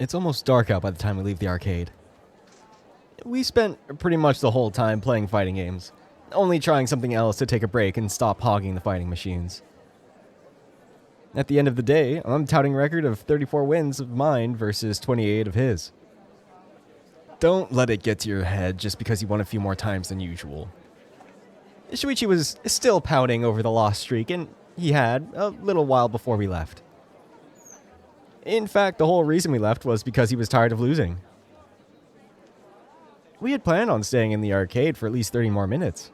It's almost dark out by the time we leave the arcade. We spent pretty much the whole time playing fighting games, only trying something else to take a break and stop hogging the fighting machines. At the end of the day, I'm touting a record of 34 wins of mine versus 28 of his. Don't let it get to your head just because you won a few more times than usual. Shuichi was still pouting over the lost streak, and he had a little while before we left. In fact, the whole reason we left was because he was tired of losing. We had planned on staying in the arcade for at least 30 more minutes.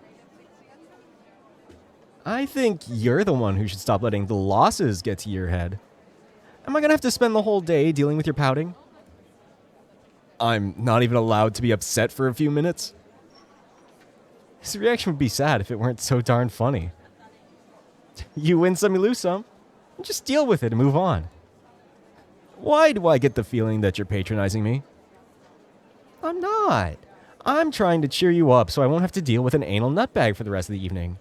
I think you're the one who should stop letting the losses get to your head. Am I gonna have to spend the whole day dealing with your pouting? I'm not even allowed to be upset for a few minutes? His reaction would be sad if it weren't so darn funny. You win some, you lose some. Just deal with it and move on. Why do I get the feeling that you're patronizing me? I'm not. I'm trying to cheer you up so I won't have to deal with an anal nutbag for the rest of the evening.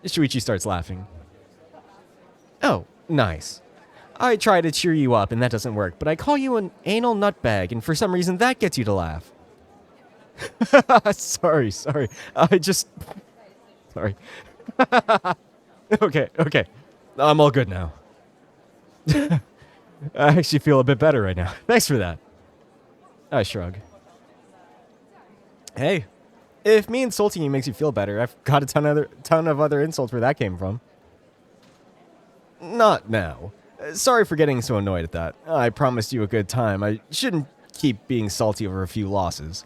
Shuichi starts laughing. Oh, nice. I try to cheer you up and that doesn't work, but I call you an anal nutbag and for some reason that gets you to laugh. Sorry. Sorry. Okay. I'm all good now. I actually feel a bit better right now. Thanks for that. I shrug. Hey, if me insulting you makes you feel better, I've got a ton of other insults where that came from. Not now. Sorry for getting so annoyed at that. I promised you a good time. I shouldn't keep being salty over a few losses.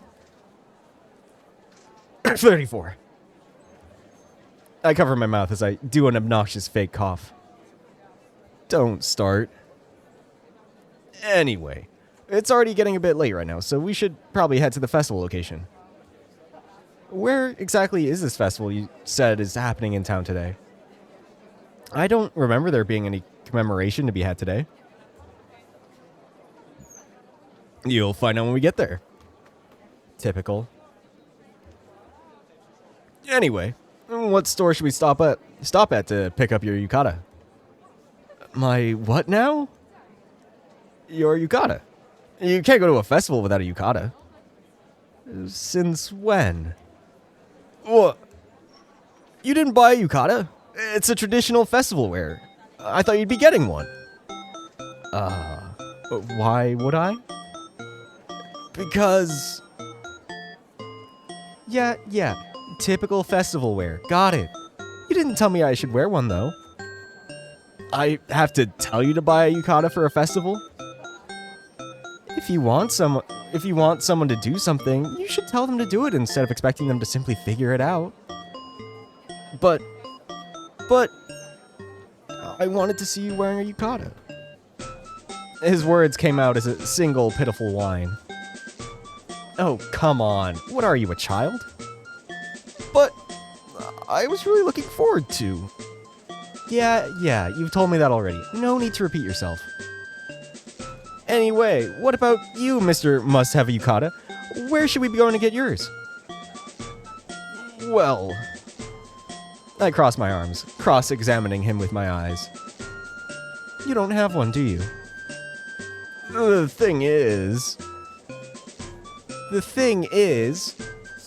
34. I cover my mouth as I do an obnoxious fake cough. Don't start. Anyway, it's already getting a bit late right now, so we should probably head to the festival location. Where exactly is this festival you said is happening in town today? I don't remember there being any commemoration to be had today. You'll find out when we get there. Typical. Anyway, what store should we stop at to pick up your yukata? My what now? Your yukata. You can't go to a festival without a yukata. Since when? What? You didn't buy a yukata? It's a traditional festival wear. I thought you'd be getting one. Why would I? Because... Yeah. Typical festival wear. Got it. You didn't tell me I should wear one, though. I have to tell you to buy a yukata for a festival? If you want someone to do something, you should tell them to do it instead of expecting them to simply figure it out. But I wanted to see you wearing a yukata. His words came out as a single pitiful whine. Oh, come on. What are you, a child? But I was really looking forward to. Yeah, you've told me that already. No need to repeat yourself. Anyway, what about you, Mr. Must-Have a Yukata? Where should we be going to get yours? Well... I cross my arms, cross-examining him with my eyes. You don't have one, do you? The thing is,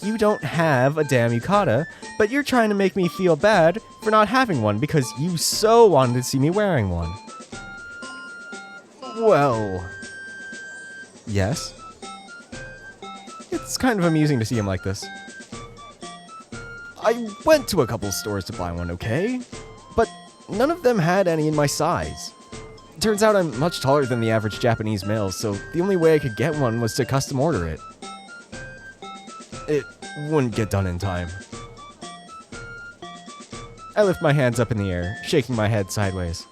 you don't have a damn yukata, but you're trying to make me feel bad for not having one because you so wanted to see me wearing one. Well... Yes? It's kind of amusing to see him like this. I went to a couple stores to buy one, okay? But none of them had any in my size. Turns out I'm much taller than the average Japanese male, so the only way I could get one was to custom order it. It wouldn't get done in time. I lift my hands up in the air, shaking my head sideways.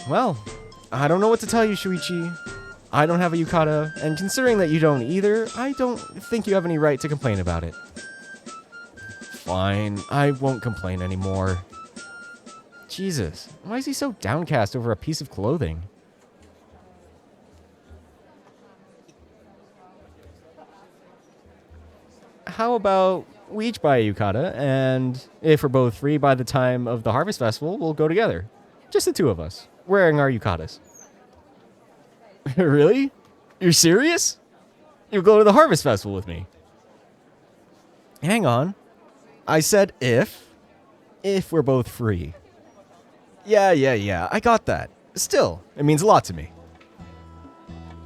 Well, I don't know what to tell you, Shuichi. I don't have a yukata, and considering that you don't either, I don't think you have any right to complain about it. Fine, I won't complain anymore. Jesus, why is he so downcast over a piece of clothing? How about we each buy a yukata, and if we're both free by the time of the Harvest Festival, we'll go together. Just the two of us, wearing our yukatas. Really? You're serious? You'll go to the Harvest Festival with me. Hang on. I said if. If we're both free. Yeah, I got that. Still, it means a lot to me.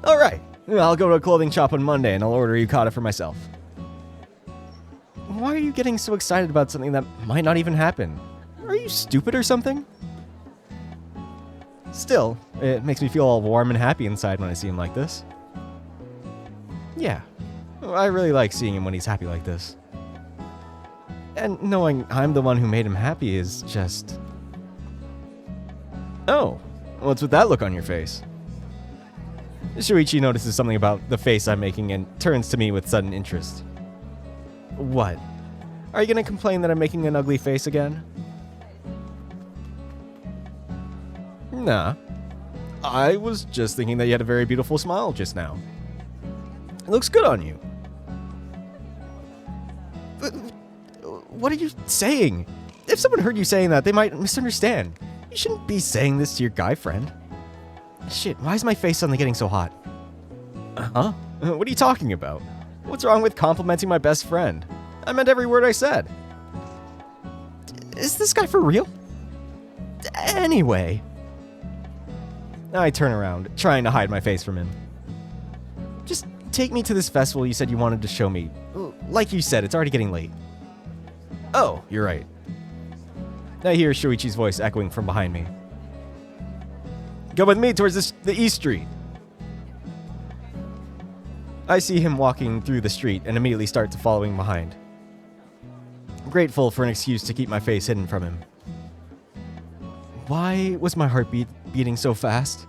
Alright, I'll go to a clothing shop on Monday and I'll order a yukata for myself. Why are you getting so excited about something that might not even happen? Are you stupid or something? Still, it makes me feel all warm and happy inside when I see him like this. Yeah, I really like seeing him when he's happy like this. And knowing I'm the one who made him happy is just... Oh, what's with that look on your face? Shuichi notices something about the face I'm making and turns to me with sudden interest. What? Are you gonna complain that I'm making an ugly face again? Nah. I was just thinking that you had a very beautiful smile just now. It looks good on you. What are you saying? If someone heard you saying that, they might misunderstand. You shouldn't be saying this to your guy friend. Shit, why is my face suddenly getting so hot? Huh? What are you talking about? What's wrong with complimenting my best friend? I meant every word I said. Is this guy for real? Anyway. I turn around, trying to hide my face from him. Just take me to this festival you said you wanted to show me. Like you said, it's already getting late. Oh, you're right. I hear Shuichi's voice echoing from behind me. Go with me towards the East Street. I see him walking through the street and immediately start to following behind. Grateful for an excuse to keep my face hidden from him. Why was my heart beating so fast?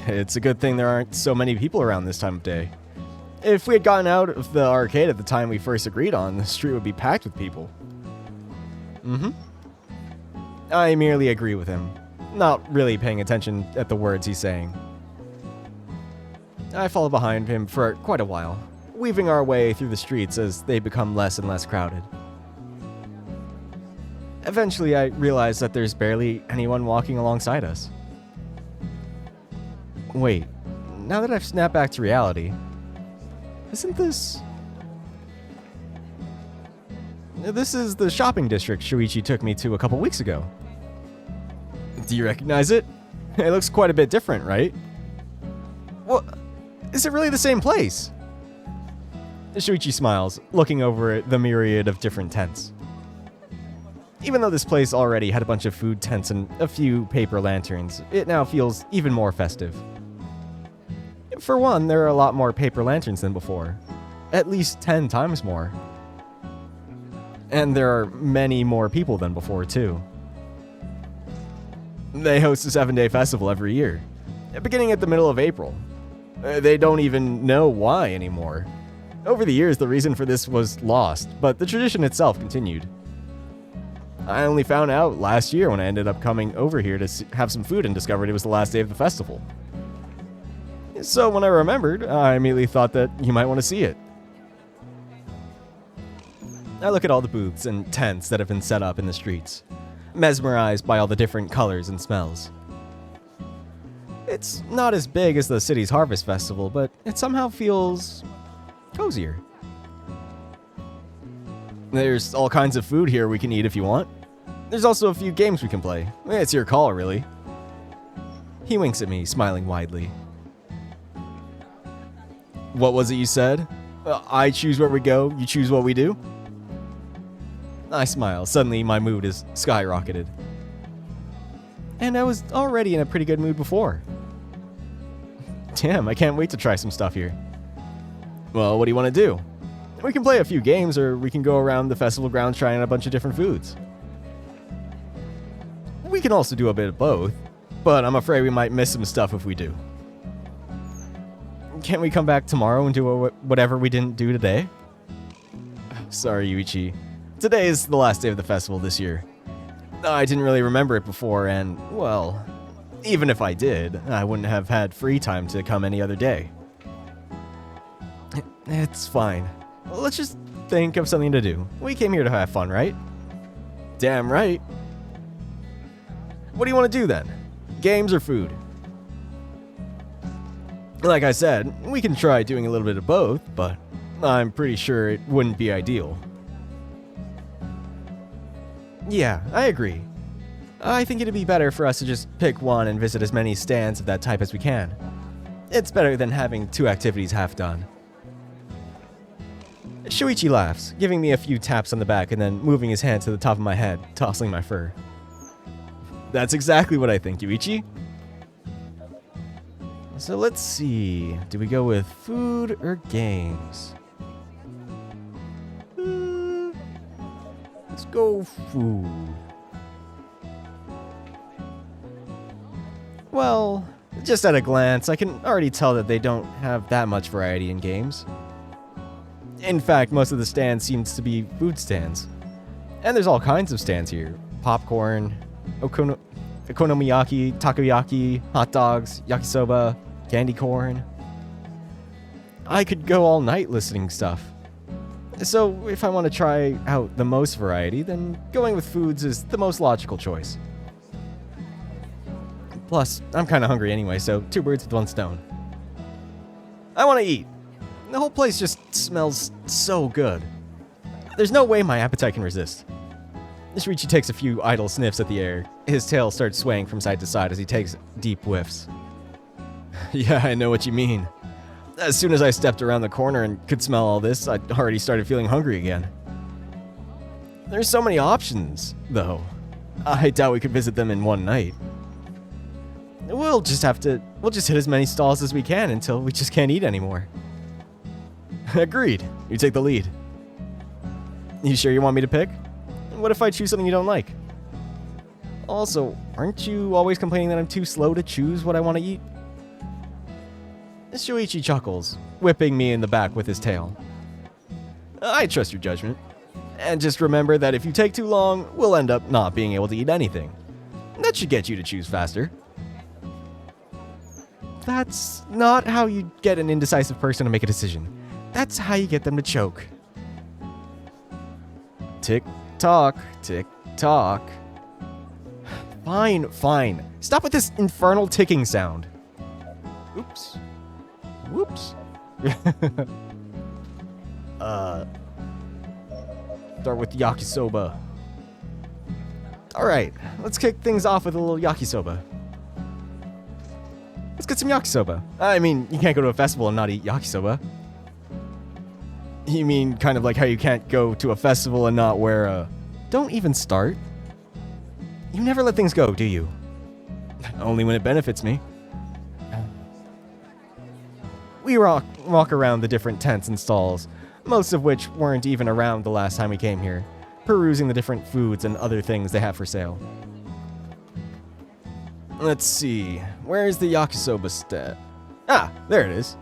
It's a good thing there aren't so many people around this time of day. If we had gotten out of the arcade at the time we first agreed on, the street would be packed with people. I merely agree with him, not really paying attention at the words he's saying. I follow behind him for quite a while, weaving our way through the streets as they become less and less crowded. Eventually, I realize that there's barely anyone walking alongside us. Wait, now that I've snapped back to reality, isn't this... This is the shopping district Shuichi took me to a couple weeks ago. Do you recognize it? It looks quite a bit different, right? Well, is it really the same place? Shuichi smiles, looking over the myriad of different tents. Even though this place already had a bunch of food tents and a few paper lanterns, it now feels even more festive. For one, there are a lot more paper lanterns than before. At least 10 times more. And there are many more people than before, too. They host a 7-day festival every year, beginning at the middle of April. They don't even know why anymore. Over the years, the reason for this was lost, but the tradition itself continued. I only found out last year when I ended up coming over here to have some food and discovered it was the last day of the festival. So when I remembered, I immediately thought that you might want to see it. I look at all the booths and tents that have been set up in the streets, mesmerized by all the different colors and smells. It's not as big as the city's Harvest Festival, but it somehow feels cozier. There's all kinds of food here we can eat if you want. There's also a few games we can play. It's your call, really. He winks at me, smiling widely. What was it you said? I choose where we go, you choose what we do? I smile. Suddenly, my mood is skyrocketed. And I was already in a pretty good mood before. Damn, I can't wait to try some stuff here. Well, what do you want to do? We can play a few games, or we can go around the festival grounds trying a bunch of different foods. We can also do a bit of both, but I'm afraid we might miss some stuff if we do. Can't we come back tomorrow and do whatever we didn't do today? Sorry, Yuichi. Today is the last day of the festival this year. I didn't really remember it before, and, well, even if I did, I wouldn't have had free time to come any other day. It's fine. Let's just think of something to do. We came here to have fun, right? Damn right. What do you want to do then? Games or food? Like I said, we can try doing a little bit of both, but I'm pretty sure it wouldn't be ideal. Yeah, I agree. I think it'd be better for us to just pick one and visit as many stands of that type as we can. It's better than having two activities half done. Shuichi laughs, giving me a few taps on the back and then moving his hand to the top of my head, tossing my fur. That's exactly what I think, Yuichi. So let's see, do we go with food or games? Let's go food. Well, just at a glance, I can already tell that they don't have that much variety in games. In fact, most of the stands seems to be food stands. And there's all kinds of stands here. Popcorn, okonomiyaki, takoyaki, hot dogs, yakisoba, candy corn. I could go all night listing stuff. So if I want to try out the most variety, then going with foods is the most logical choice. Plus, I'm kind of hungry anyway, so 2 birds with 1 stone. I want to eat. The whole place just smells so good. There's no way my appetite can resist. Shuichi takes a few idle sniffs at the air. His tail starts swaying from side to side as he takes deep whiffs. Yeah, I know what you mean. As soon as I stepped around the corner and could smell all this, I already started feeling hungry again. There's so many options, though. I doubt we could visit them in one night. We'll just hit as many stalls as we can until we just can't eat anymore. Agreed. You take the lead. You sure you want me to pick? What if I choose something you don't like? Also, aren't you always complaining that I'm too slow to choose what I want to eat? Shuichi chuckles, whipping me in the back with his tail. I trust your judgment. And just remember that if you take too long, we'll end up not being able to eat anything. That should get you to choose faster. That's not how you get an indecisive person to make a decision. That's how you get them to choke. Tick tock, tick tock. Fine, fine. Stop with this infernal ticking sound. Oops. Whoops. Start with yakisoba. Alright, let's kick things off with a little yakisoba. Let's get some yakisoba. I mean, you can't go to a festival and not eat yakisoba. You mean kind of like how you can't go to a festival and not wear a... Don't even start. You never let things go, do you? Only when it benefits me. We walk around the different tents and stalls, most of which weren't even around the last time we came here, perusing the different foods and other things they have for sale. Let's see, where's the yakisoba stand? Ah, there it is.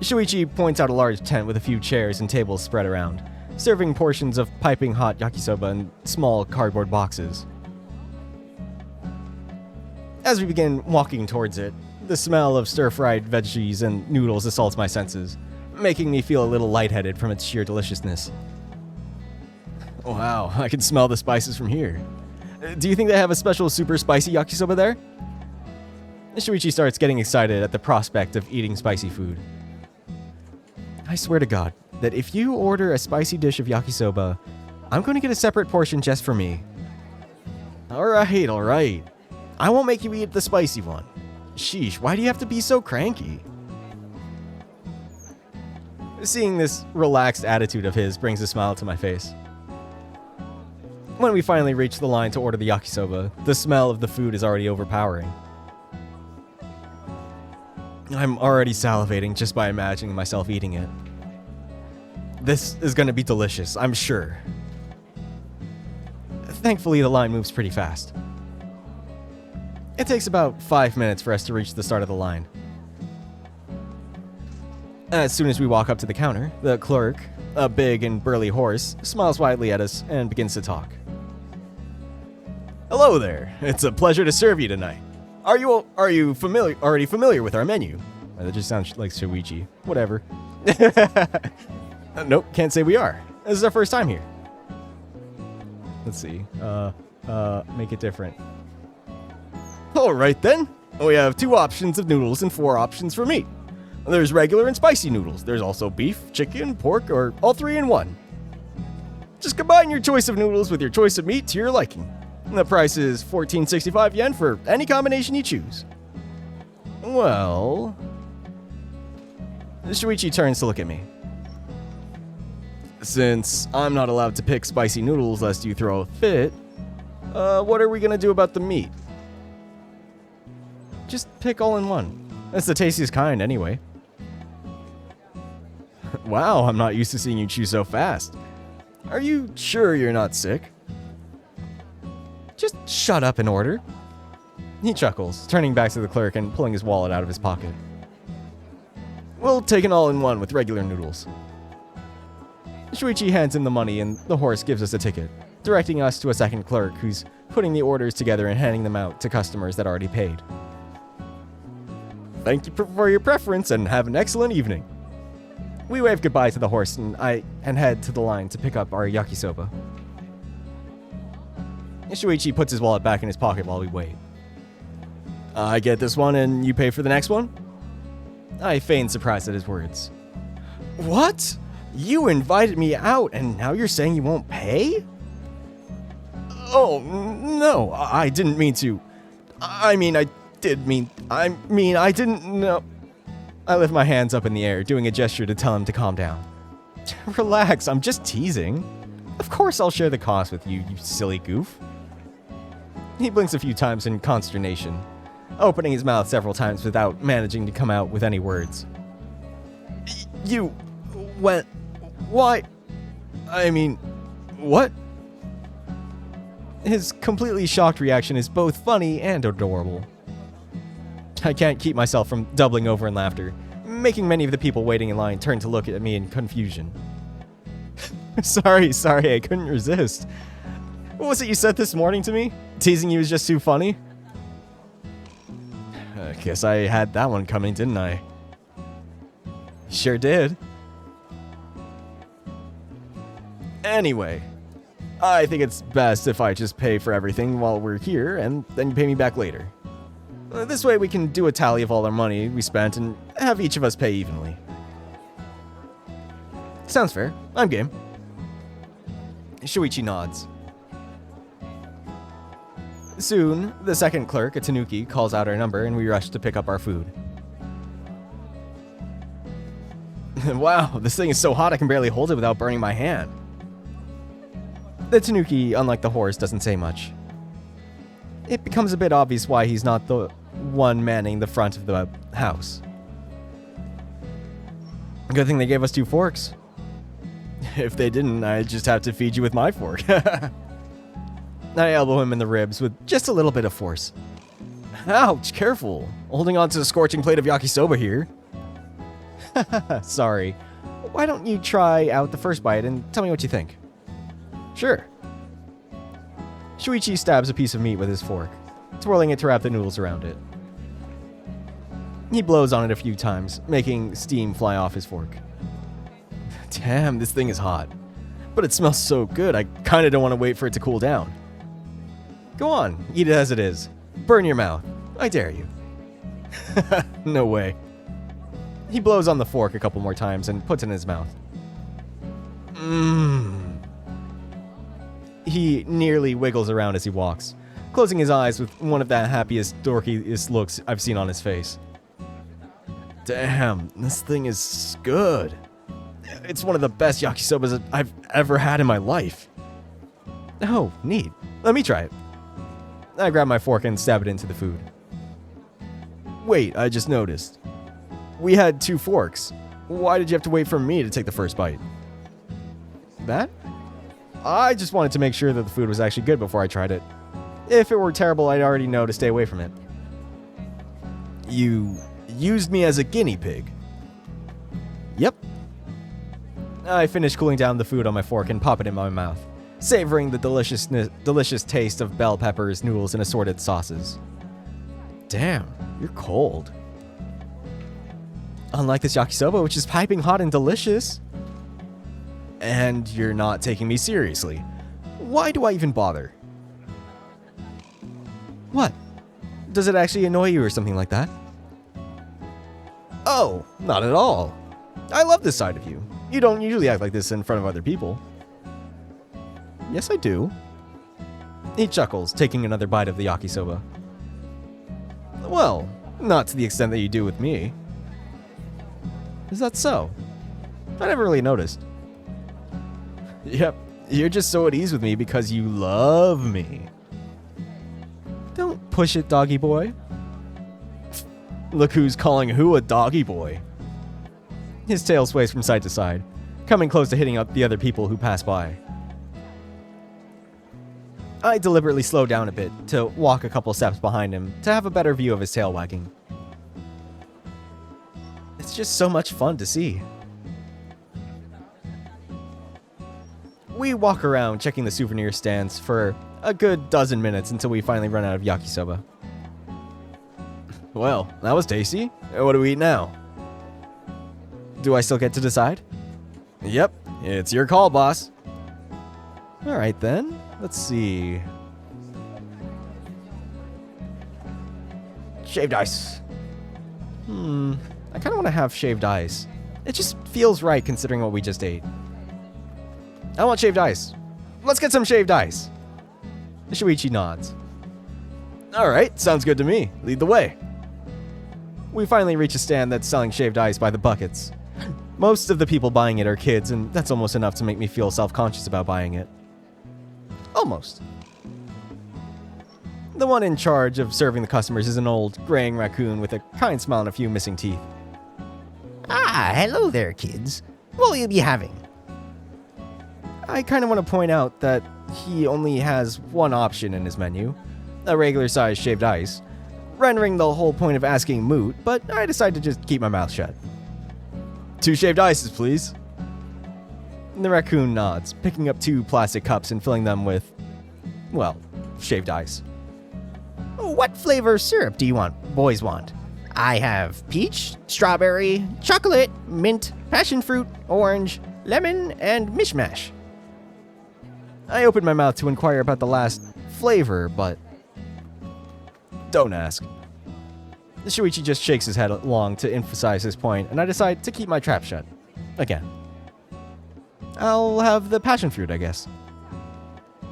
Shuichi points out a large tent with a few chairs and tables spread around, serving portions of piping hot yakisoba in small cardboard boxes. As we begin walking towards it, the smell of stir-fried veggies and noodles assaults my senses, making me feel a little lightheaded from its sheer deliciousness. Wow, I can smell the spices from here. Do you think they have a special super spicy yakisoba there? Shuichi starts getting excited at the prospect of eating spicy food. I swear to God that if you order a spicy dish of yakisoba, I'm going to get a separate portion just for me. Alright. I won't make you eat the spicy one. Sheesh, why do you have to be so cranky? Seeing this relaxed attitude of his brings a smile to my face. When we finally reach the line to order the yakisoba, the smell of the food is already overpowering. I'm already salivating just by imagining myself eating it. This is going to be delicious, I'm sure. Thankfully, the line moves pretty fast. It takes about 5 minutes for us to reach the start of the line. As soon as we walk up to the counter, the clerk, a big and burly horse, smiles widely at us and begins to talk. Hello there. It's a pleasure to serve you tonight. Are you already familiar with our menu? That just sounds like Shuichi. Whatever. Nope, can't say we are. This is our first time here. Let's see. Make it different. All right then. We have 2 options of noodles and 4 options for meat. There's regular and spicy noodles. There's also beef, chicken, pork, or all 3 in one. Just combine your choice of noodles with your choice of meat to your liking. The price is 1465 yen for any combination you choose. Well... Shuichi turns to look at me. Since I'm not allowed to pick spicy noodles lest you throw a fit, what are we gonna do about the meat? Just pick all in one. That's the tastiest kind anyway. Wow, I'm not used to seeing you chew so fast. Are you sure you're not sick? Just shut up and order. He chuckles, turning back to the clerk and pulling his wallet out of his pocket. We'll take an all-in-one with regular noodles. Shuichi hands him the money and the horse gives us a ticket, directing us to a second clerk who's putting the orders together and handing them out to customers that already paid. Thank you for your preference and have an excellent evening. We wave goodbye to the horse and head to the line to pick up our yakisoba. Shuichi puts his wallet back in his pocket while we wait. I get this one and you pay for the next one? I feign surprise at his words. What? You invited me out and now you're saying you won't pay? Oh, no, I didn't mean to. I didn't know. I lift my hands up in the air, doing a gesture to tell him to calm down. Relax, I'm just teasing. Of course I'll share the cost with you, you silly goof. He blinks a few times in consternation, opening his mouth several times without managing to come out with any words. You went... Why? What? His completely shocked reaction is both funny and adorable. I can't keep myself from doubling over in laughter, making many of the people waiting in line turn to look at me in confusion. Sorry, I couldn't resist. What was it you said this morning to me? Teasing you was just too funny? I guess I had that one coming, didn't I? Sure did. Anyway, I think it's best if I just pay for everything while we're here, and then you pay me back later. This way we can do a tally of all our money we spent and have each of us pay evenly. Sounds fair. I'm game. Shuichi nods. Soon, the second clerk, a tanuki, calls out our number and we rush to pick up our food. Wow, this thing is so hot I can barely hold it without burning my hand. The tanuki, unlike the horse, doesn't say much. It becomes a bit obvious why he's not the one manning the front of the house. Good thing they gave us 2 forks. If they didn't, I'd just have to feed you with my fork. I elbow him in the ribs with just a little bit of force. Ouch, careful. Holding on to the scorching plate of yakisoba here. Sorry. Why don't you try out the first bite and tell me what you think? Sure. Shuichi stabs a piece of meat with his fork, twirling it to wrap the noodles around it. He blows on it a few times, making steam fly off his fork. Damn, this thing is hot. But it smells so good, I kinda don't want to wait for it to cool down. Go on, eat it as it is. Burn your mouth. I dare you. No way. He blows on the fork a couple more times and puts it in his mouth. He nearly wiggles around as he walks, closing his eyes with one of the happiest, dorkiest looks I've seen on his face. Damn, this thing is good. It's one of the best yakisobas I've ever had in my life. Oh, neat. Let me try it. I grab my fork and stab it into the food. Wait, I just noticed. We had 2 forks. Why did you have to wait for me to take the first bite? That? I just wanted to make sure that the food was actually good before I tried it. If it were terrible, I'd already know to stay away from it. You used me as a guinea pig? Yep. I finish cooling down the food on my fork and pop it in my mouth, savoring the delicious taste of bell peppers, noodles, and assorted sauces. Damn, you're cold. Unlike this yakisoba, which is piping hot and delicious. And you're not taking me seriously. Why do I even bother? What? Does it actually annoy you or something like that? Oh, not at all. I love this side of you. You don't usually act like this in front of other people. Yes, I do. He chuckles, taking another bite of the yakisoba. Well, not to the extent that you do with me. Is that so? I never really noticed. Yep, you're just so at ease with me because you love me. Don't push it, doggy boy. Look who's calling who a doggy boy. His tail sways from side to side, coming close to hitting up the other people who pass by. I deliberately slow down a bit to walk a couple steps behind him to have a better view of his tail wagging. It's just so much fun to see. We walk around checking the souvenir stands for a good dozen minutes until we finally run out of yakisoba. Well, that was tasty. What do we eat now? Do I still get to decide? Yep, it's your call, boss. Alright then, let's see. Shaved ice. I kind of want to have shaved ice. It just feels right considering what we just ate. I want shaved ice. Let's get some shaved ice. Shuichi nods. Alright, sounds good to me. Lead the way. We finally reach a stand that's selling shaved ice by the buckets. Most of the people buying it are kids, and that's almost enough to make me feel self-conscious about buying it. Almost. The one in charge of serving the customers is an old, graying raccoon with a kind smile and a few missing teeth. Ah, hello there, kids. What will you be having? I kind of want to point out that he only has one option in his menu, a regular-sized shaved ice, rendering the whole point of asking moot, but I decide to just keep my mouth shut. 2 shaved ices, please. The raccoon nods, picking up 2 plastic cups and filling them with, well, shaved ice. What flavor syrup do you boys want? I have peach, strawberry, chocolate, mint, passion fruit, orange, lemon, and mishmash. I opened my mouth to inquire about the last flavor, but don't ask. Shuichi just shakes his head along to emphasize his point, and I decide to keep my trap shut. Again. I'll have the passion fruit, I guess.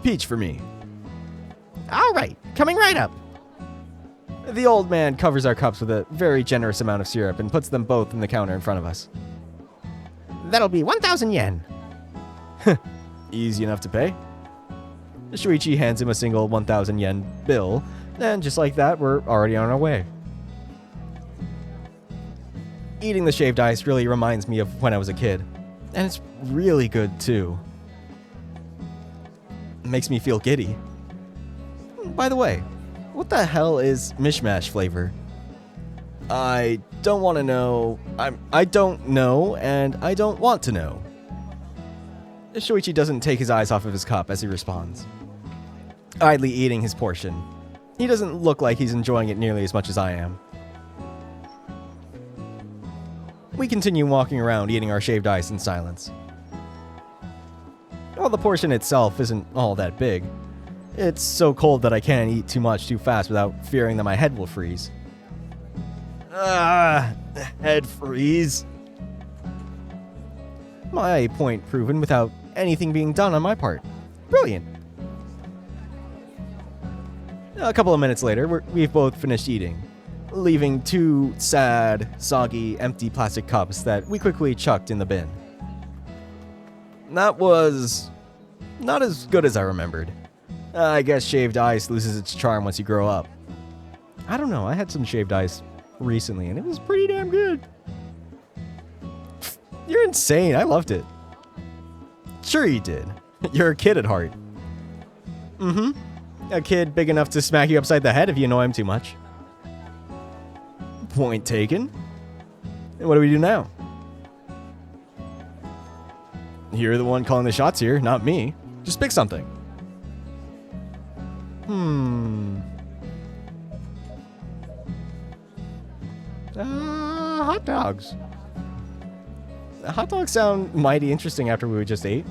Peach for me. All right, coming right up. The old man covers our cups with a very generous amount of syrup and puts them both in the counter in front of us. That'll be 1,000 yen. Easy enough to pay. Shuichi hands him a single 1,000 yen bill, and just like that, we're already on our way. Eating the shaved ice really reminds me of when I was a kid, and it's really good too. It makes me feel giddy. By the way, what the hell is mishmash flavor? I don't want to know. I don't know, and I don't want to know. Shuichi doesn't take his eyes off of his cup as he responds, idly eating his portion. He doesn't look like he's enjoying it nearly as much as I am. We continue walking around eating our shaved ice in silence. While the portion itself isn't all that big, it's so cold that I can't eat too much too fast without fearing that my head will freeze. Head freeze. My point proven without anything being done on my part. Brilliant. A couple of minutes later, we've both finished eating, leaving 2 sad, soggy, empty plastic cups that we quickly chucked in the bin. That was not as good as I remembered. I guess shaved ice loses its charm once you grow up. I don't know, I had some shaved ice recently and it was pretty damn good. You're insane, I loved it. Sure you did. You're a kid at heart. A kid big enough to smack you upside the head if you annoy him too much. Point taken. And what do we do now? You're the one calling the shots here, not me. Just pick something. Hot dogs. Hot dogs sound mighty interesting after we just ate.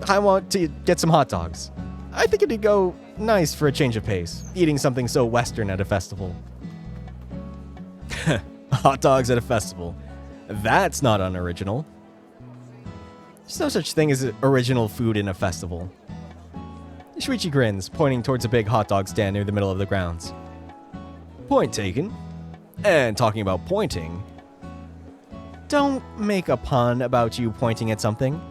I want to get some hot dogs. I think it'd go Nice for a change of pace, eating something so Western at a festival. Hot dogs at a festival. That's not unoriginal. There's no such thing as original food in a festival. Shuichi grins, pointing towards a big hot dog stand near the middle of the grounds. Point taken. And talking about pointing, don't make a pun about you pointing at something.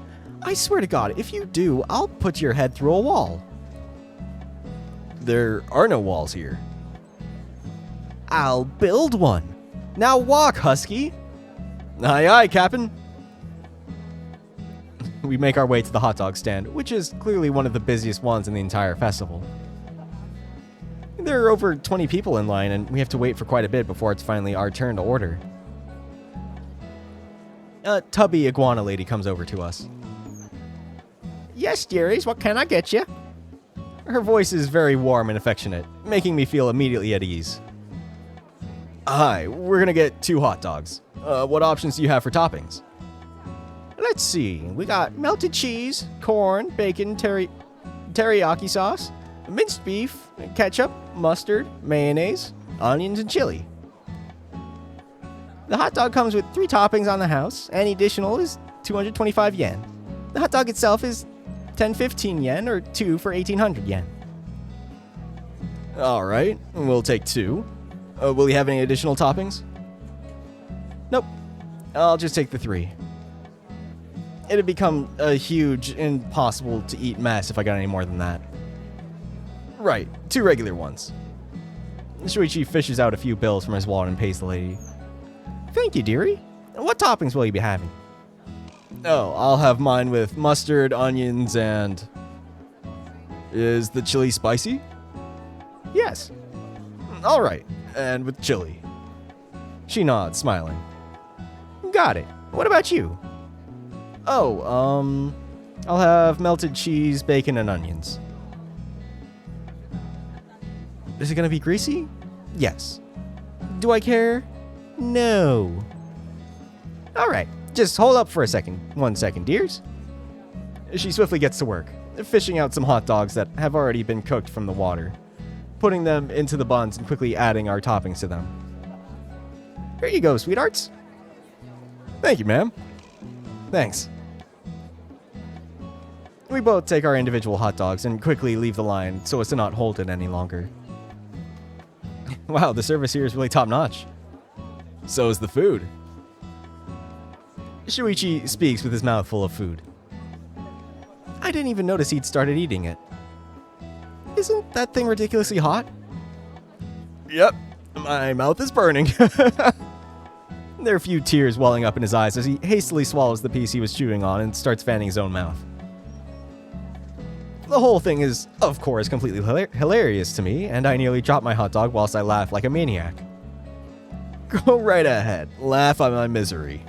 I swear to God, if you do, I'll put your head through a wall. There are no walls here. I'll build one. Now walk, Husky. Aye, aye, Captain. We make our way to the hot dog stand, which is clearly one of the busiest ones in the entire festival. There are over 20 people in line, and we have to wait for quite a bit before it's finally our turn to order. A tubby iguana lady comes over to us. Yes, dearies, what can I get you? Her voice is very warm and affectionate, making me feel immediately at ease. Hi, we're gonna get 2 hot dogs. What options do you have for toppings? Let's see. We got melted cheese, corn, bacon, teriyaki sauce, minced beef, ketchup, mustard, mayonnaise, onions, and chili. The hot dog comes with 3 toppings on the house. Any additional is 225 yen. The hot dog itself is 1015 yen, or 2 for 1800 yen. Alright, we'll take 2. Will you have any additional toppings? Nope. I'll just take the 3. It'd become a huge, impossible to eat mess if I got any more than that. Right, 2 regular ones. Shuichi fishes out a few bills from his wallet and pays the lady. Thank you, dearie. What toppings will you be having? Oh, I'll have mine with mustard, onions, and... Is the chili spicy? Yes. Alright, and with chili. She nods, smiling. Got it. What about you? Oh, I'll have melted cheese, bacon, and onions. Is it gonna be greasy? Yes. Do I care? No. Alright, just hold up for a second. 1 second, dears. She swiftly gets to work, fishing out some hot dogs that have already been cooked from the water, putting them into the buns and quickly adding our toppings to them. Here you go, sweethearts. Thank you, ma'am. Thanks. We both take our individual hot dogs and quickly leave the line so as to not hold it any longer. Wow, the service here is really top-notch. So is the food. Shuichi speaks with his mouth full of food. I didn't even notice he'd started eating it. Isn't that thing ridiculously hot? Yep, my mouth is burning. There are a few tears welling up in his eyes as he hastily swallows the piece he was chewing on and starts fanning his own mouth. The whole thing is, of course, completely hilarious to me, and I nearly drop my hot dog whilst I laugh like a maniac. Go right ahead, laugh at my misery.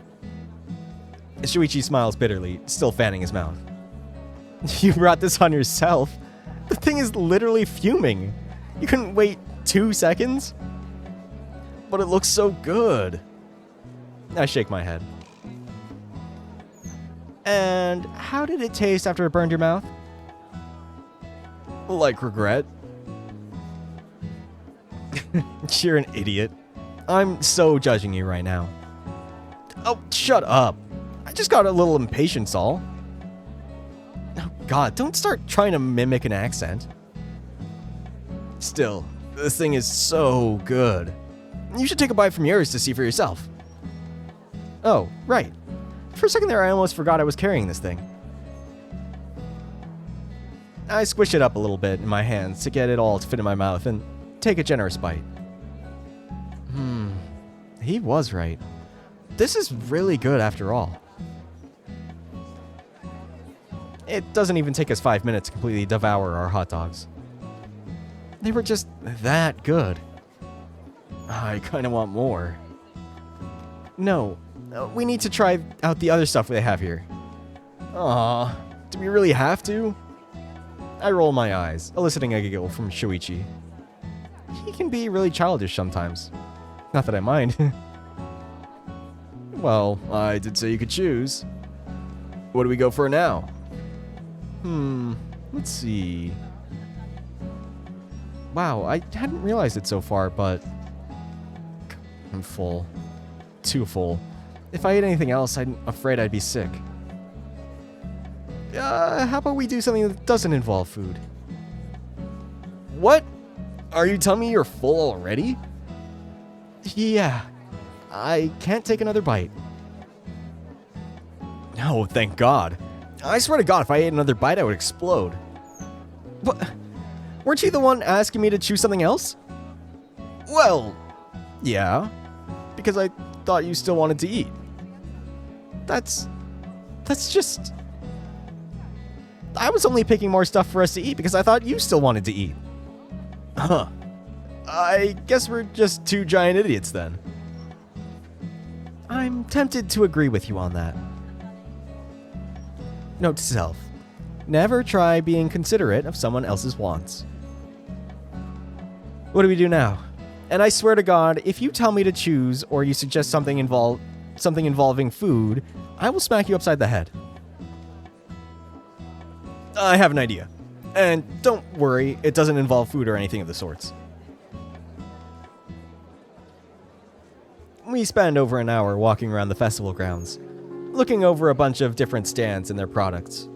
Shuichi smiles bitterly, still fanning his mouth. You brought this on yourself? The thing is literally fuming. You couldn't wait 2 seconds? But it looks so good. I shake my head. And how did it taste after it burned your mouth? Like regret. You're an idiot. I'm so judging you right now. Oh, shut up. I just got a little impatient, Saul. Oh, God, don't start trying to mimic an accent. Still, this thing is so good. You should take a bite from yours to see for yourself. Oh, right. For a second there, I almost forgot I was carrying this thing. I squish it up a little bit in my hands to get it all to fit in my mouth and take a generous bite. He was right. This is really good after all. It doesn't even take us 5 minutes to completely devour our hot dogs. They were just that good. I kind of want more. No, we need to try out the other stuff they have here. Aw, do we really have to? I roll my eyes, eliciting a giggle from Shuichi. He can be really childish sometimes. Not that I mind. Well, I did say you could choose. What do we go for now? Let's see. Wow, I hadn't realized it so far, but I'm full. Too full. If I ate anything else, I'm afraid I'd be sick. How about we do something that doesn't involve food? What? Are you telling me you're full already? Yeah. I can't take another bite. Oh, thank God. I swear to God, if I ate another bite, I would explode. What? Weren't you the one asking me to choose something else? Well, yeah. Because I thought you still wanted to eat. That's just... I was only picking more stuff for us to eat because I thought you still wanted to eat. Huh. I guess we're just two giant idiots then. I'm tempted to agree with you on that. Note to self. Never try being considerate of someone else's wants. What do we do now? And I swear to God, if you tell me to choose or you suggest something involving food, I will smack you upside the head. I have an idea. And don't worry, it doesn't involve food or anything of the sorts. We spend over an hour walking around the festival grounds, looking over a bunch of different stands and their products.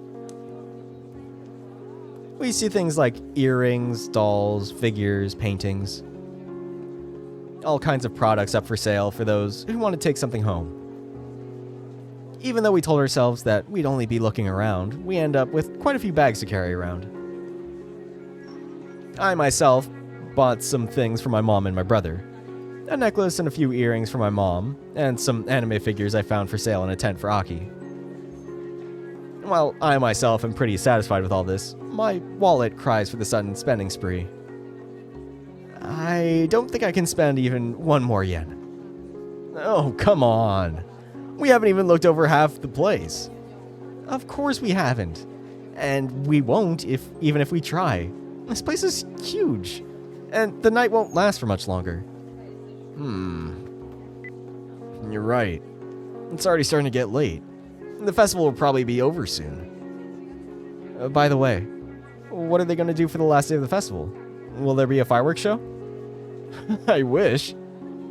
We see things like earrings, dolls, figures, paintings. All kinds of products up for sale for those who want to take something home. Even though we told ourselves that we'd only be looking around, we end up with quite a few bags to carry around. I myself bought some things for my mom and my brother. A necklace and a few earrings for my mom, and some anime figures I found for sale in a tent for Aki. While I myself am pretty satisfied with all this, my wallet cries for the sudden spending spree. I don't think I can spend even one more yen. Oh, come on. We haven't even looked over half the place. Of course we haven't. And we won't even if we try. This place is huge. And the night won't last for much longer. You're right. It's already starting to get late. The festival will probably be over soon. By the way, what are they going to do for the last day of the festival? Will there be a fireworks show? I wish.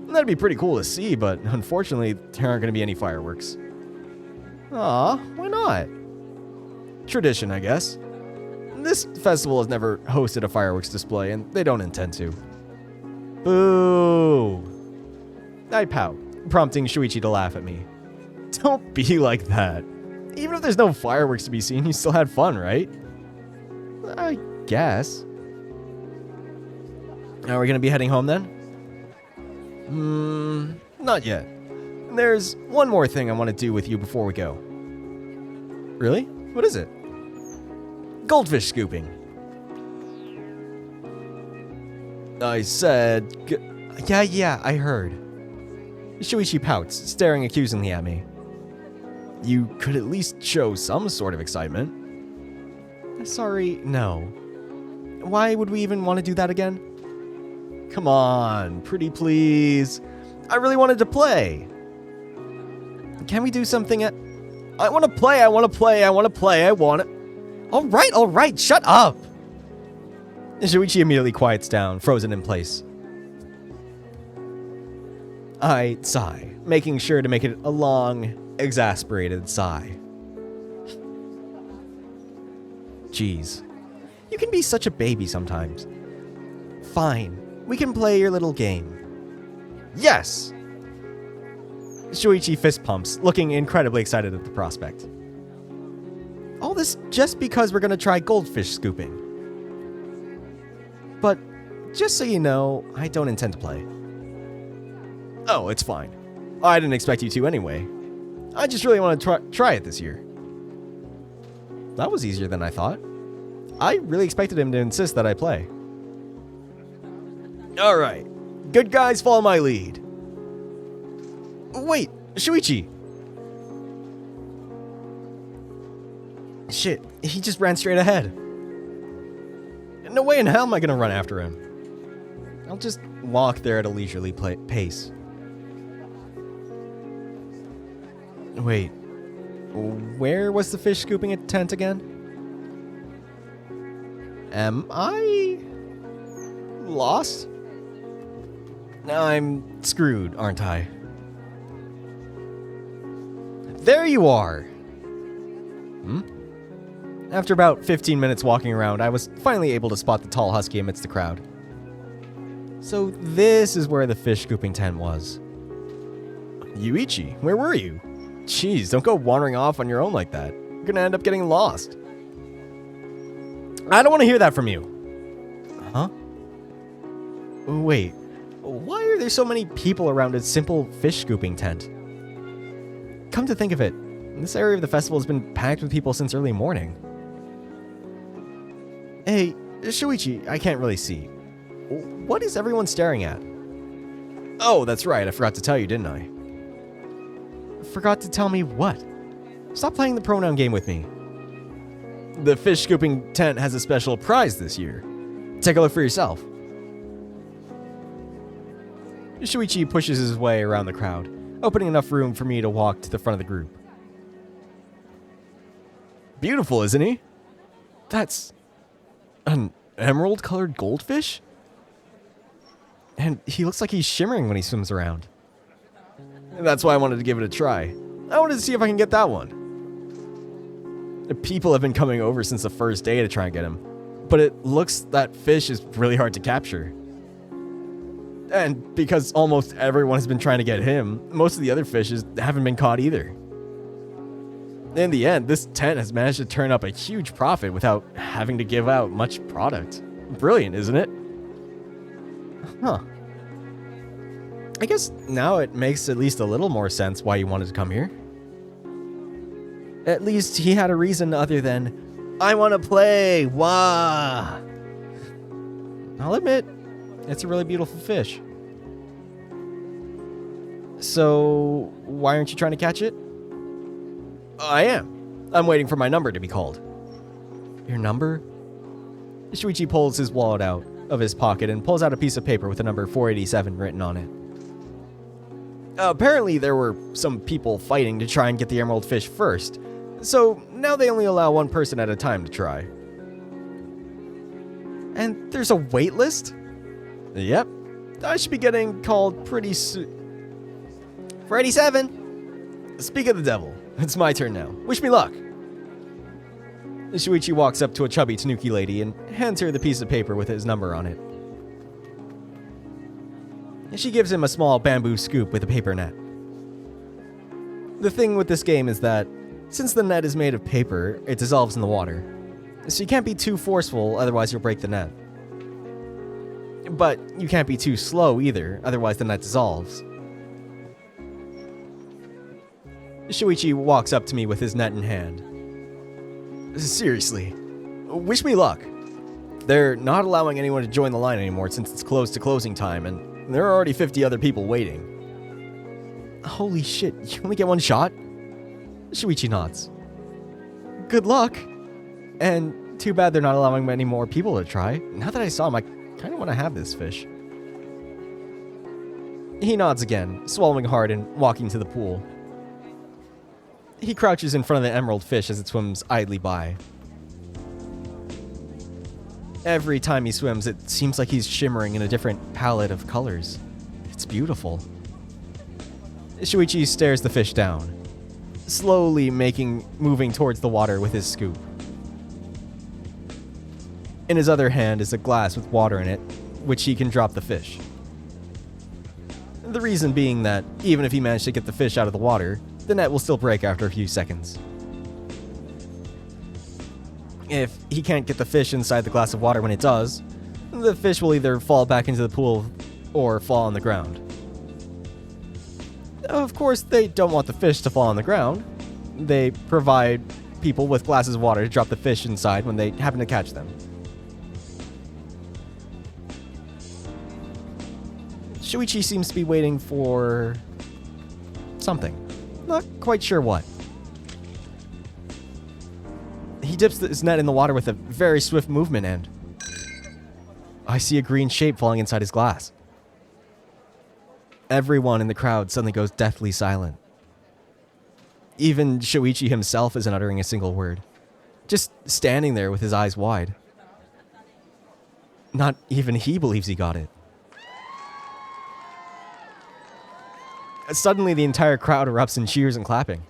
That'd be pretty cool to see, but unfortunately, there aren't going to be any fireworks. Aw, why not? Tradition, I guess. This festival has never hosted a fireworks display, and they don't intend to. Boo! I pout, prompting Shuichi to laugh at me. Don't be like that. Even if there's no fireworks to be seen, you still had fun, right? I guess. Are we going to be heading home then? Not yet. There's one more thing I want to do with you before we go. Really? What is it? Goldfish scooping. I said... Yeah, I heard. Shuichi pouts, staring accusingly at me. You could at least show some sort of excitement. Sorry, no. Why would we even want to do that again? Come on, pretty please. I really wanted to play. Can we do something I want to play, I want to... All right, shut up. Shuichi immediately quiets down, frozen in place. I sigh, making sure to make it a long, exasperated sigh. Jeez. You can be such a baby sometimes. Fine. We can play your little game. Yes! Shuichi fist pumps, looking incredibly excited at the prospect. All this just because we're gonna try goldfish scooping. But, just so you know, I don't intend to play. Oh, it's fine. I didn't expect you to anyway. I just really want to try it this year. That was easier than I thought. I really expected him to insist that I play. Alright. Good guys, follow my lead. Wait, Shuichi! Shit, he just ran straight ahead. No way in hell am I gonna run after him. I'll just walk there at a leisurely pace. Wait, where was the fish scooping tent again? Am I Lost? I'm screwed, aren't I? There you are! After about 15 minutes walking around, I was finally able to spot the tall husky amidst the crowd. So this is where the fish scooping tent was. Yuichi, where were you? Jeez, don't go wandering off on your own like that. You're gonna end up getting lost. I don't want to hear that from you. Huh? Wait, why are there so many people around a simple fish scooping tent? Come to think of it, this area of the festival has been packed with people since early morning. Hey, Shuichi, I can't really see. What is everyone staring at? Oh, that's right, I forgot to tell you, didn't I? Forgot to tell me what? Stop playing the pronoun game with me. The fish scooping tent has a special prize this year. Take a look for yourself. Shuichi pushes his way around the crowd, opening enough room for me to walk to the front of the group. Beautiful, isn't he? That's an emerald-colored goldfish? And he looks like he's shimmering when he swims around. That's why I wanted to give it a try. I wanted to see if I can get that one. People have been coming over since the first day to try and get him, but it looks that fish is really hard to capture. And because almost everyone has been trying to get him, most of the other fishes haven't been caught either. In the end, this tent has managed to turn up a huge profit without having to give out much product. Brilliant, isn't it? Huh. I guess now it makes at least a little more sense why you wanted to come here. At least he had a reason other than, I want to play, wah! I'll admit, it's a really beautiful fish. So, why aren't you trying to catch it? I am. I'm waiting for my number to be called. Your number? Shuichi pulls his wallet out of his pocket and pulls out a piece of paper with the number 487 written on it. Apparently there were some people fighting to try and get the emerald fish first, so now they only allow one person at a time to try. And there's a wait list? Yep. I should be getting called pretty soon. 487! Speak of the devil. It's my turn now. Wish me luck. Shuichi walks up to a chubby Tanuki lady and hands her the piece of paper with his number on it. She gives him a small bamboo scoop with a paper net. The thing with this game is that, since the net is made of paper, it dissolves in the water. So you can't be too forceful, otherwise you'll break the net. But you can't be too slow either, otherwise the net dissolves. Shuichi walks up to me with his net in hand. Seriously, wish me luck. They're not allowing anyone to join the line anymore since it's close to closing time, and there are already 50 other people waiting. Holy shit, you only get one shot? Shuichi nods. Good luck. And too bad they're not allowing many more people to try. Now that I saw him, I kind of want to have this fish. He nods again, swallowing hard and walking to the pool. He crouches in front of the emerald fish as it swims idly by. Every time he swims, it seems like he's shimmering in a different palette of colors. It's beautiful. Shuichi stares the fish down, slowly moving towards the water with his scoop. In his other hand is a glass with water in it, which he can drop the fish. The reason being that even if he managed to get the fish out of the water, the net will still break after a few seconds. If he can't get the fish inside the glass of water when it does, the fish will either fall back into the pool or fall on the ground. Of course, they don't want the fish to fall on the ground. They provide people with glasses of water to drop the fish inside when they happen to catch them. Shuichi seems to be waiting for something. Not quite sure what. He dips his net in the water with a very swift movement and I see a green shape falling inside his glass. Everyone in the crowd suddenly goes deathly silent. Even Shuichi himself isn't uttering a single word, just standing there with his eyes wide. Not even he believes he got it. Suddenly, the entire crowd erupts in cheers and clapping.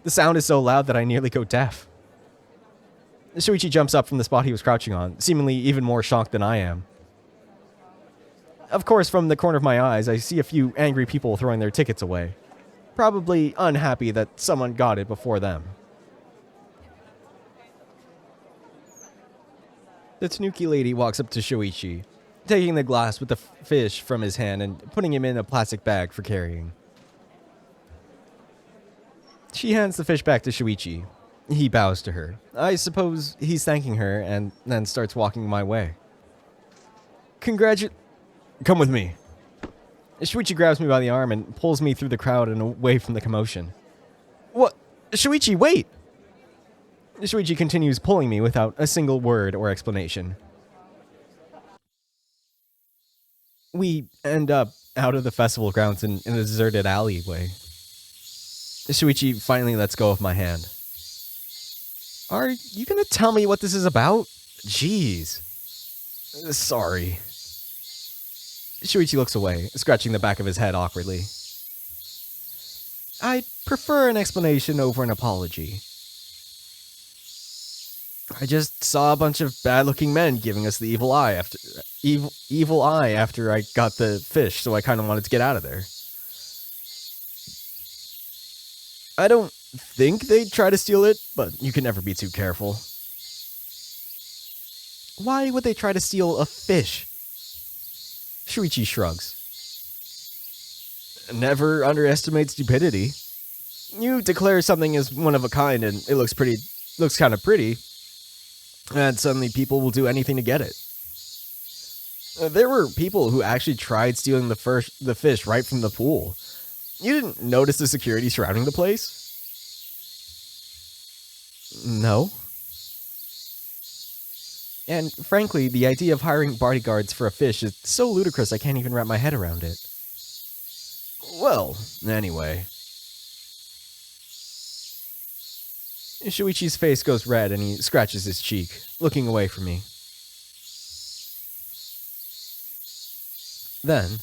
The sound is so loud that I nearly go deaf. Shuichi jumps up from the spot he was crouching on, seemingly even more shocked than I am. Of course, from the corner of my eyes, I see a few angry people throwing their tickets away, probably unhappy that someone got it before them. The Tanuki lady walks up to Shuichi, taking the glass with the fish from his hand and putting him in a plastic bag for carrying. She hands the fish back to Shuichi. He bows to her. I suppose he's thanking her and then starts walking my way. Come with me. Shuichi grabs me by the arm and pulls me through the crowd and away from the commotion. What? Shuichi, wait! Shuichi continues pulling me without a single word or explanation. We end up out of the festival grounds in a deserted alleyway. Shuichi finally lets go of my hand. Are you gonna tell me what this is about? Jeez. Sorry. Shuichi looks away, scratching the back of his head awkwardly. I'd prefer an explanation over an apology. I just saw a bunch of bad-looking men giving us the evil eye after I got the fish, so I kind of wanted to get out of there. I don't think they'd try to steal it, but you can never be too careful. Why would they try to steal a fish? Shuichi shrugs. Never underestimate stupidity. You declare something as one of a kind and it looks kind of pretty, and suddenly people will do anything to get it. There were people who actually tried stealing the fish right from the pool. You didn't notice the security surrounding the place? No. And frankly, the idea of hiring bodyguards for a fish is so ludicrous I can't even wrap my head around it. Well, anyway. Shuichi's face goes red and he scratches his cheek, looking away from me. Then,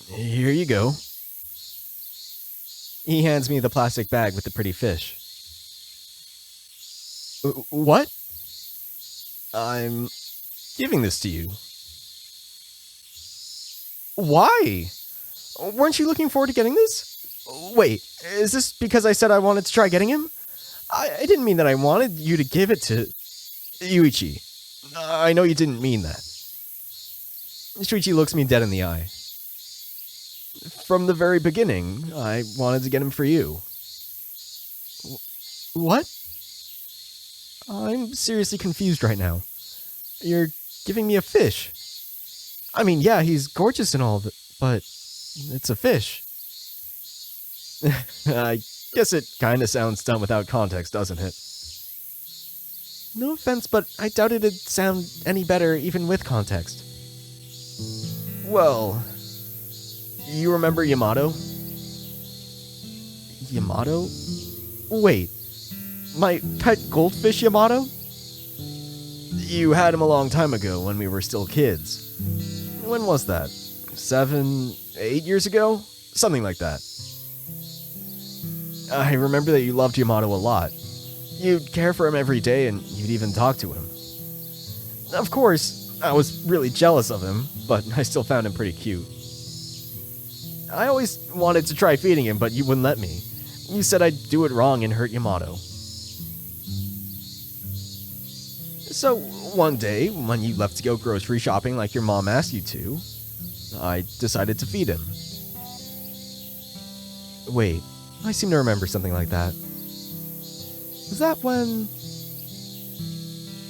here you go. He hands me the plastic bag with the pretty fish. What? I'm giving this to you. Why? Weren't you looking forward to getting this? Wait, is this because I said I wanted to try getting him? I didn't mean that I wanted you to give it to Yuichi. I know you didn't mean that. Shuichi looks me dead in the eye. From the very beginning, I wanted to get him for you. What? I'm seriously confused right now. You're giving me a fish. I mean, yeah, he's gorgeous and all, but it's a fish. I guess it kind of sounds dumb without context, doesn't it? No offense, but I doubt it'd sound any better even with context. Well, you remember Yamato? Yamato? Wait, my pet goldfish Yamato? You had him a long time ago when we were still kids. When was that? 7, 8 years ago? Something like that. I remember that you loved Yamato a lot. You'd care for him every day and you'd even talk to him. Of course, I was really jealous of him, but I still found him pretty cute. I always wanted to try feeding him, but you wouldn't let me. You said I'd do it wrong and hurt Yamato. So, one day, when you left to go grocery shopping like your mom asked you to, I decided to feed him. Wait, I seem to remember something like that. Was that when...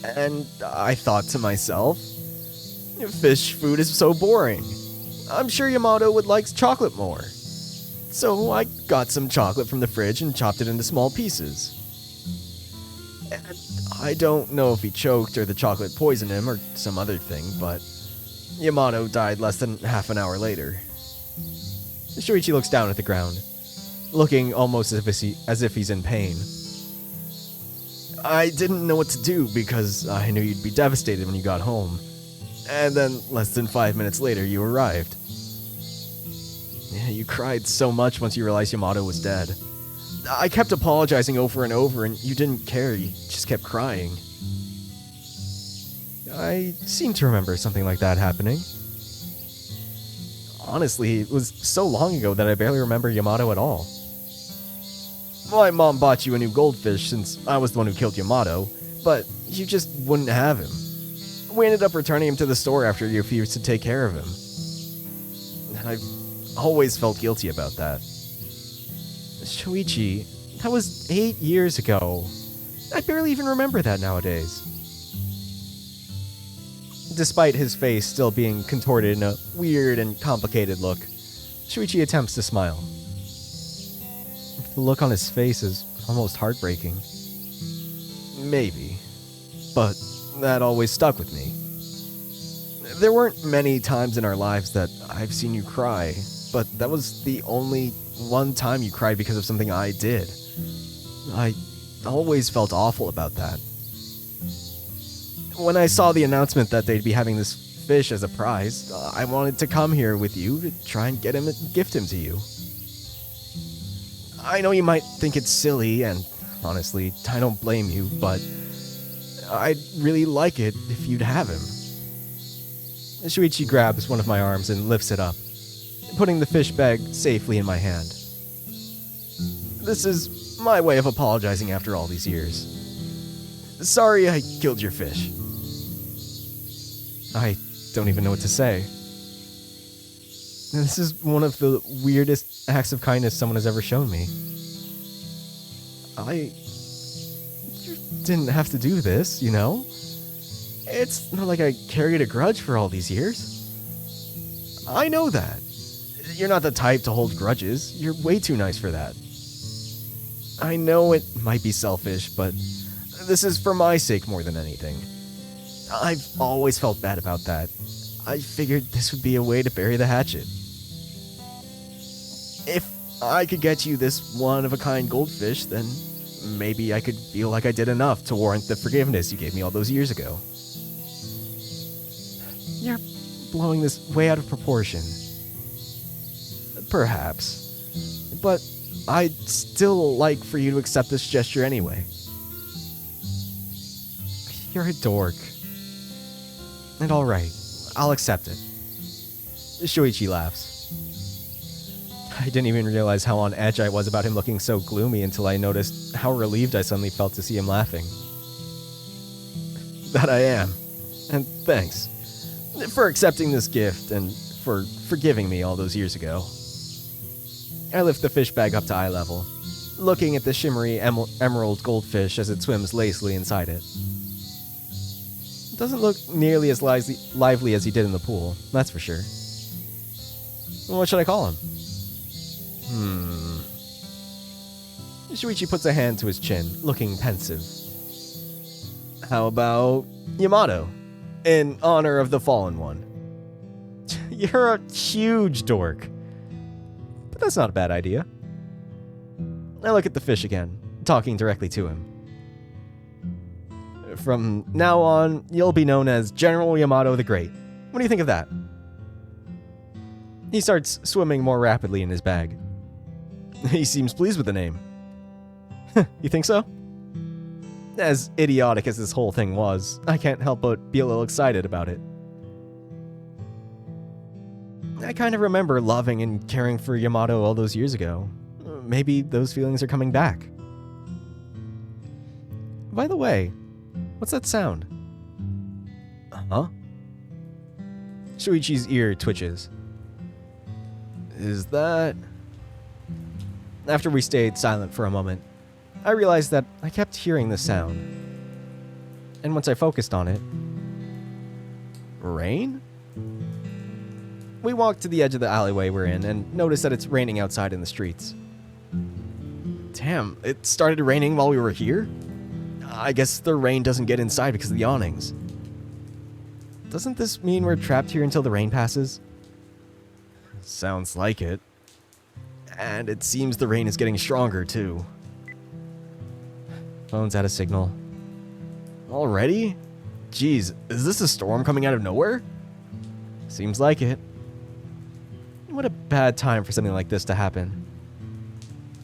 And I thought to myself, fish food is so boring. I'm sure Yamato would like chocolate more. So I got some chocolate from the fridge and chopped it into small pieces. And I don't know if he choked or the chocolate poisoned him or some other thing, but Yamato died less than half an hour later. Shuichi looks down at the ground, looking almost as if he's in pain. I didn't know what to do because I knew you'd be devastated when you got home. And then less than 5 minutes later, you arrived. Yeah, you cried so much once you realized Yamato was dead. I kept apologizing over and over, and you didn't care. You just kept crying. I seem to remember something like that happening. Honestly, it was so long ago that I barely remember Yamato at all. My mom bought you a new goldfish since I was the one who killed Yamato, but you just wouldn't have him. We ended up returning him to the store after you refused to take care of him. I've always felt guilty about that. Shuichi, that was 8 years ago. I barely even remember that nowadays. Despite his face still being contorted in a weird and complicated look, Shuichi attempts to smile. The look on his face is almost heartbreaking. Maybe, but that always stuck with me. There weren't many times in our lives that I've seen you cry, but that was the only one time you cried because of something I did. I always felt awful about that. When I saw the announcement that they'd be having this fish as a prize, I wanted to come here with you to try and get him and gift him to you. I know you might think it's silly, and honestly, I don't blame you, but I'd really like it if you'd have him. Shuichi grabs one of my arms and lifts it up, putting the fish bag safely in my hand. This is my way of apologizing after all these years. Sorry I killed your fish. I don't even know what to say. This is one of the weirdest acts of kindness someone has ever shown me. You didn't have to do this, you know? It's not like I carried a grudge for all these years. I know that. You're not the type to hold grudges. You're way too nice for that. I know it might be selfish, but this is for my sake more than anything. I've always felt bad about that. I figured this would be a way to bury the hatchet. If I could get you this one-of-a-kind goldfish, then maybe I could feel like I did enough to warrant the forgiveness you gave me all those years ago. You're blowing this way out of proportion. Perhaps. But I'd still like for you to accept this gesture anyway. You're a dork. And alright, I'll accept it. Shuichi laughs. I didn't even realize how on edge I was about him looking so gloomy until I noticed how relieved I suddenly felt to see him laughing. That I am. And thanks. For accepting this gift and for forgiving me all those years ago. I lift the fish bag up to eye level, looking at the shimmery emerald goldfish as it swims lazily inside it. Doesn't look nearly as lively as he did in the pool, that's for sure. What should I call him? Shuichi puts a hand to his chin, looking pensive. How about Yamato, in honor of the fallen one? You're a huge dork. But that's not a bad idea. I look at the fish again, talking directly to him. From now on, you'll be known as General Yamato the Great. What do you think of that? He starts swimming more rapidly in his bag. He seems pleased with the name. You think so? As idiotic as this whole thing was, I can't help but be a little excited about it. I kind of remember loving and caring for Yamato all those years ago. Maybe those feelings are coming back. By the way, what's that sound? Huh? Shuichi's ear twitches. Is that... After we stayed silent for a moment, I realized that I kept hearing the sound. And once I focused on it... Rain? We walked to the edge of the alleyway we're in and noticed that it's raining outside in the streets. Damn, it started raining while we were here? I guess the rain doesn't get inside because of the awnings. Doesn't this mean we're trapped here until the rain passes? Sounds like it. And it seems the rain is getting stronger, too. Phone's out of signal. Already? Jeez, is this a storm coming out of nowhere? Seems like it. What a bad time for something like this to happen.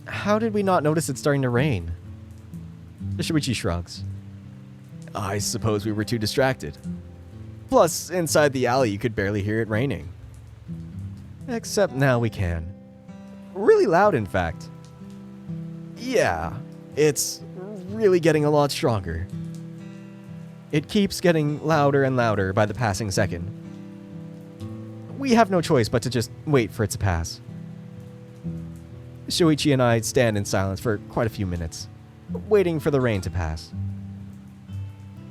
How did we not notice it's starting to rain? Shuichi shrugs. I suppose we were too distracted. Plus, inside the alley you could barely hear it raining. Except now we can. Really loud, in fact. Yeah, it's really getting a lot stronger. It keeps getting louder and louder by the passing second. We have no choice but to just wait for it to pass. Shuichi and I stand in silence for quite a few minutes, waiting for the rain to pass.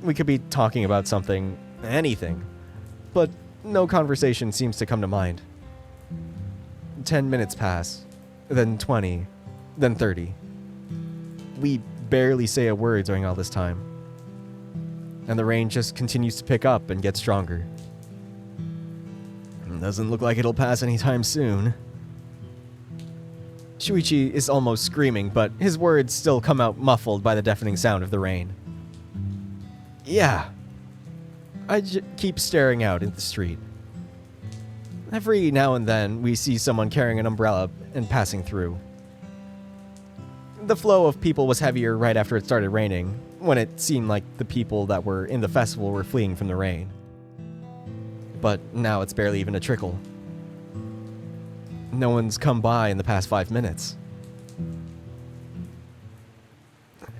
We could be talking about something, anything, but no conversation seems to come to mind. 10 minutes pass, then 20, then 30. We barely say a word during all this time. And the rain just continues to pick up and get stronger. Doesn't look like it'll pass anytime soon. Shuichi is almost screaming, but his words still come out muffled by the deafening sound of the rain. Yeah. I keep staring out into the street. Every now and then, we see someone carrying an umbrella and passing through. The flow of people was heavier right after it started raining, when it seemed like the people that were in the festival were fleeing from the rain. But now it's barely even a trickle. No one's come by in the past 5 minutes.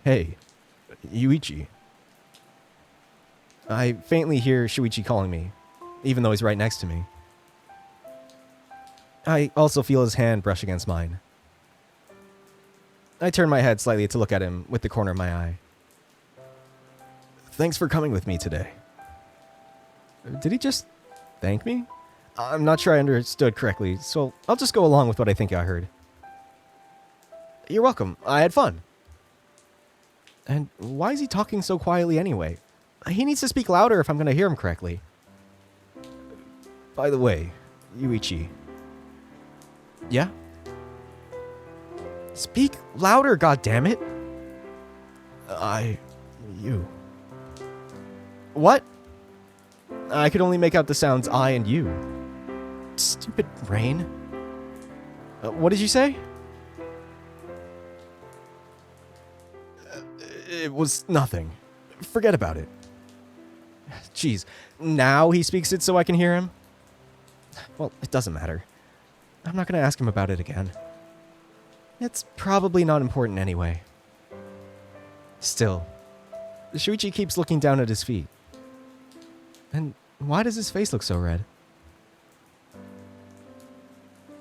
Hey, Yuichi. I faintly hear Shuichi calling me, even though he's right next to me. I also feel his hand brush against mine. I turn my head slightly to look at him with the corner of my eye. Thanks for coming with me today. Did he just thank me? I'm not sure I understood correctly, so I'll just go along with what I think I heard. You're welcome. I had fun. And why is he talking so quietly anyway? He needs to speak louder if I'm going to hear him correctly. By the way, Yuichi. Yeah? Speak louder, goddammit! You. What? I could only make out the sounds I and you. Stupid rain. What did you say? It was nothing. Forget about it. Jeez, now he speaks it so I can hear him? Well, it doesn't matter. I'm not going to ask him about it again. It's probably not important anyway. Still, Shuichi keeps looking down at his feet. And why does his face look so red?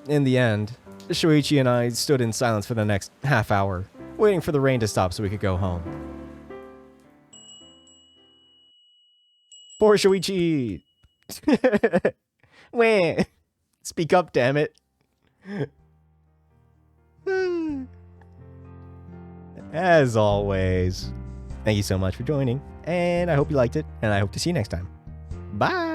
In the end, Shuichi and I stood in silence for the next half hour, waiting for the rain to stop so we could go home. Poor Shuichi! Wah! Speak up, damn it. As always, thank you so much for joining, and I hope you liked it, and I hope to see you next time. Bye!